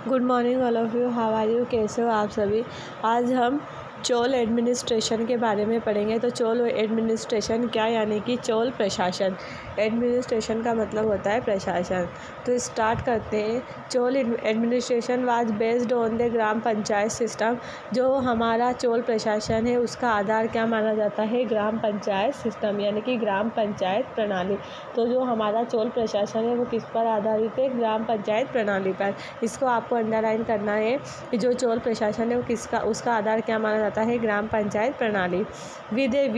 Good morning all of you, how are you, कैसे हो आप सभी। आज हम चोल एडमिनिस्ट्रेशन के बारे में पढ़ेंगे। तो चोल एडमिनिस्ट्रेशन क्या, यानी कि चोल प्रशासन। एडमिनिस्ट्रेशन का मतलब होता है प्रशासन। तो स्टार्ट करते हैं। Chola administration was based on the gram panchayat system. जो हमारा चोल प्रशासन है उसका आधार क्या माना जाता है, ग्राम पंचायत सिस्टम, यानी कि ग्राम पंचायत प्रणाली। तो जो हमारा चोल प्रशासन है वो किस पर आधारित है, ग्राम पंचायत प्रणाली पर। इसको आपको अंडरलाइन करना है कि जो चोल प्रशासन है वो उसका आधार क्या माना जाता है, ग्राम पंचायत प्रणाली। With a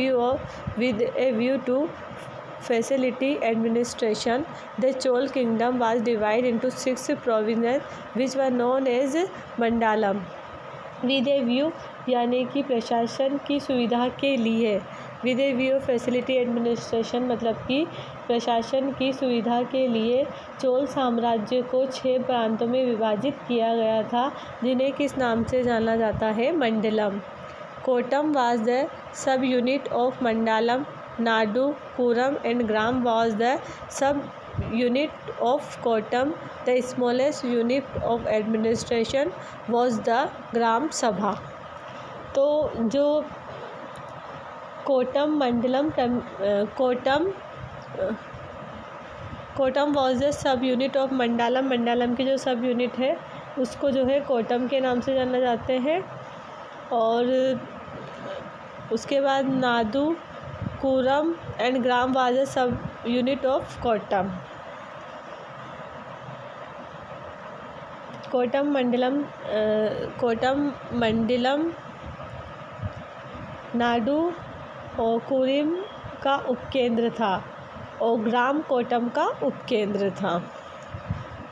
view to facility administration, the Chol kingdom was divided into 6 provinces which were known as mandalam. With a view यानी कि प्रशासन की सुविधा के लिए। With a view facility administration मतलब कि प्रशासन की सुविधा के लिए चोल साम्राज्य को 6 प्रांतों में विभाजित किया गया था, जिन्हें किस नाम से जाना जाता है, mandalam. Kottam was the subunit of mandalam. Nadu, kurram and gram was the subunit of kottam. The smallest unit of administration was the gram sabha. तो जो kottam mandalam kottam was the subunit of mandalam. Mandalam की जो सब यूनिट है उसको जो है कोटम के नाम से जाना जाते हैं। और उसके बाद nadu, kurram and gram was the subunit of kottam. Kottam mandalam nadu और कुरिम का उपकेंद्र था और ग्राम कोटम का उपकेंद्र था।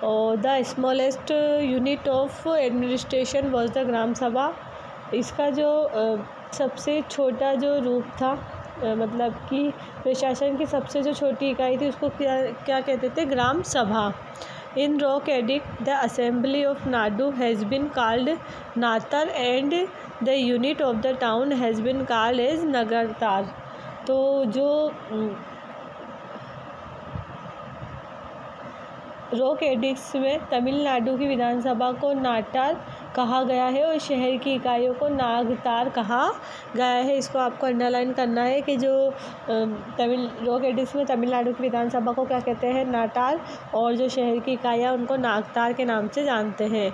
और the smallest unit of administration was the gram sabha. इसका जो सबसे छोटा जो रूप था, मतलब कि प्रशासन की सबसे जो छोटी इकाई थी उसको क्या कहते थे, gram sabha. In rock edict the assembly of nadu has been called nattar and the unit of the town has been called as nagarattar. तो जो रॉक एडिक्ट्स में तमिलनाडु की विधानसभा को नाटार कहा गया है और शहर की इकाइयों को नागतार कहा गया है। इसको आपको अंडरलाइन करना है कि जो रॉक एडिक्ट्स में तमिलनाडु की विधानसभा को क्या कहते हैं, नाटार, और जो शहर की इकाइयाँ उनको नागतार के नाम से जानते हैं।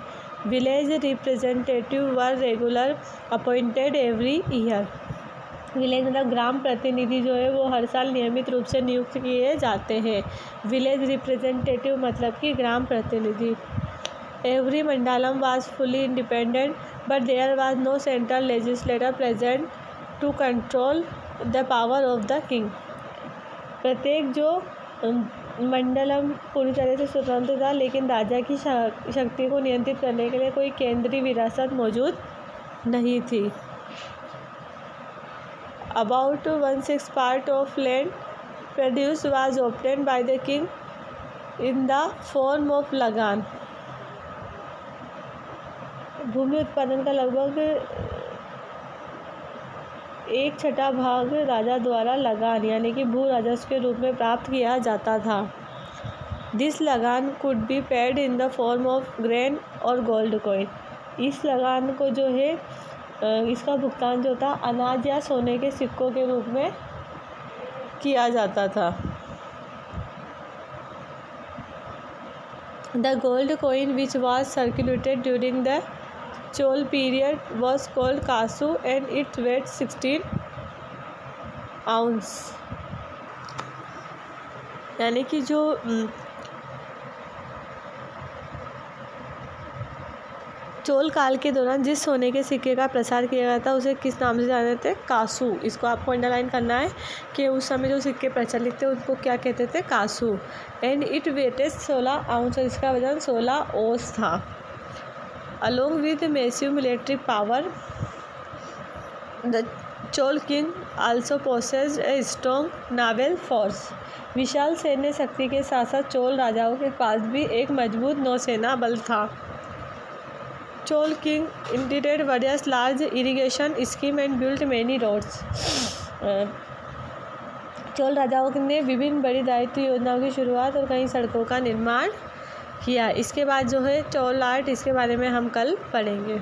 Village representative were regular appointed every year. Village मतलब ग्राम प्रतिनिधि जो है वो हर साल नियमित रूप से नियुक्त किए जाते हैं। विलेज रिप्रेजेंटेटिव मतलब कि ग्राम प्रतिनिधि। Every mandalam was fully independent but there was no central legislator present to control the power of the king. प्रत्येक जो मंडलम पूरी तरह से स्वतंत्र था, लेकिन राजा की शक्ति को नियंत्रित करने के लिए कोई केंद्रीय विरासत मौजूद नहीं थी। About 1/6 part of land produce was obtained by the king in the form of लगान। भूमि उत्पादन का लगभग 1/6 भाग राजा द्वारा लगान यानी कि भू राजस्व के रूप में प्राप्त किया जाता था। दिस लगान could be paid in the form of grain और गोल्ड कॉइन। इस लगान को जो है इसका भुगतान जो था अनाज या सोने के सिक्कों के रूप में किया जाता था। The gold coin which was circulated during the Chola period was called kasu and it weight 16 ounce. यानी कि जो चोल काल के दौरान जिस सोने के सिक्के का प्रसार किया गया था उसे किस नाम से जाने थे, कासू। इसको आपको अंडरलाइन करना है कि उस समय जो सिक्के प्रचलित थे उनको क्या कहते थे, kasu. And it weighted 16 ounce और इसका वजन 16 ओस था। Along with massive military power the Chola king also possessed a strong naval force. विशाल सैन्य शक्ति के साथ साथ चोल राजाओं के पास भी एक मजबूत नौसेना बल था। Chola king integrated various large irrigation scheme and built many roads। Chola राजाओं ने विभिन्न बड़ी दायित्व योजनाओं की शुरुआत और कई सड़कों का निर्माण किया। इसके बाद जो है चोल आर्ट, इसके बारे में हम कल पढ़ेंगे।